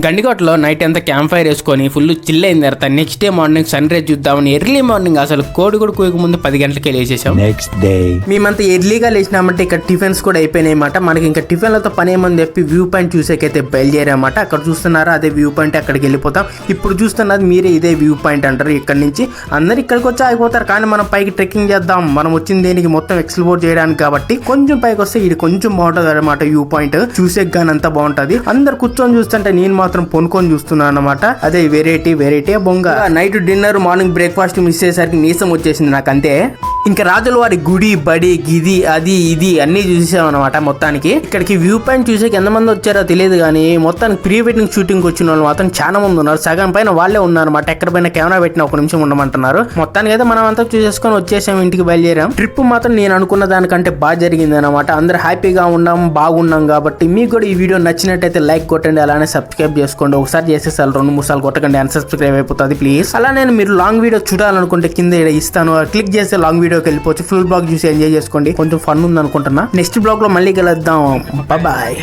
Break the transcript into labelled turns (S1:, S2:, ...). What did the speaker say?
S1: గండికోటలో night అంతా campfire వేసుకొని full chill అయిన తర్వాత next day morning sunrise చూద్దామని ఎర్లీ మార్నింగ్ అసలు కోడి కూడా కూయక ముందు 10 గంటలకే లేచేసాం.
S2: నెక్స్ట్ డే
S1: మేమంతా ఎర్లీగా లేచినామంటే ఇక్కడ టిఫిన్స్ కూడా అయిపోయినాయి అన్నమాట. మనకి ఇంకా టిఫిన్లతో పని ఏమని చెప్పి వ్యూ పాయింట్ చూసేకైతే బయలుదేరామాట. అక్కడ చూస్తున్నారా అదే వ్యూ పాయింట్, అక్కడికి వెళ్ళిపోతాం. ఇప్పుడు చూస్తున్నది మీరే ఇదే వ్యూ పాయింట్ అంటారు. ఇక్కడ నుంచి అందరు ఇక్కడికి వచ్చి ఆగిపోతారు, కానీ మనం పైకి ట్రెక్కింగ్ చేద్దాం. మనం వచ్చింది దేనికి మొత్తం ఎక్స్ప్లోర్ చేయడానికి కాబట్టి కొంచెం పైకి వస్తే ఇది కొంచెం బాగుంటది అనమాట. వ్యూ పాయింట్ చూసే గాని అంతా బాగుంటది. అందరు కూర్చొని చూస్తుంటే నేను మాత్రం పొనుకొని చూస్తున్నాను అనమాట. అదే వెరైటీ బొంగ. Night dinner morning breakfast miss అయ్యేసరికి నీసం వచ్చేసింది నాకు అంతే. ఇంకా రాజుల వారి గుడి బడి గిది అది ఇది అన్ని చూసాం అనమాట. మొత్తానికి ఇక్కడికి వ్యూ పాయింట్ చూసేకి ఎంతమంది వచ్చారో తెలియదు, కానీ మొత్తానికి ప్రీ వెడ్డింగ్ షూటింగ్ వచ్చిన వాళ్ళు మాత్రం చాలా మంది ఉన్నారు. సగం పైన వాళ్ళే ఉన్నారన్నమాట. ఎక్కడ పైన కెమెరా పెట్టిన ఒక నిమిషం ఉండమంటున్నారు. మొత్తానికి అయితే మనం అంతా చూసేసుకొని వచ్చేసాం, ఇంటికి బయలుదేరాం. ట్రిప్ మాత్రం నేను అనుకున్న దానికంటే బాగా జరిగింది అనమాట. అందరు హ్యాపీగా ఉన్నాం, బాగున్నాం. కాబట్టి మీకు కూడా ఈ వీడియో నచ్చినట్టయితే లైక్ కొట్టండి, అలానే సబ్స్క్రైబ్ చేసుకోండి. ఒకసారి చేసేసారి 2-3 సార్లు కొట్టకండి, అన్సబ్స్క్రైబ్ అయిపోతుంది ప్లీజ్. అలానే మీరు లాంగ్ వీడియో చూడాలనుకుంటే కింద ఇస్తాను, క్లిక్ చేస్తే లాంగ్ వీడియోకి వెళ్ళిపోవచ్చు. ఫుల్ బ్లాగ్ చూసి ఎంజాయ్ చేసుకోండి. కొంచెం ఫన్ ఉంది అనుకుంటున్నా. నెక్స్ట్ బ్లాగ్ లో మళ్ళీ కలుద్దాం. బాయ్.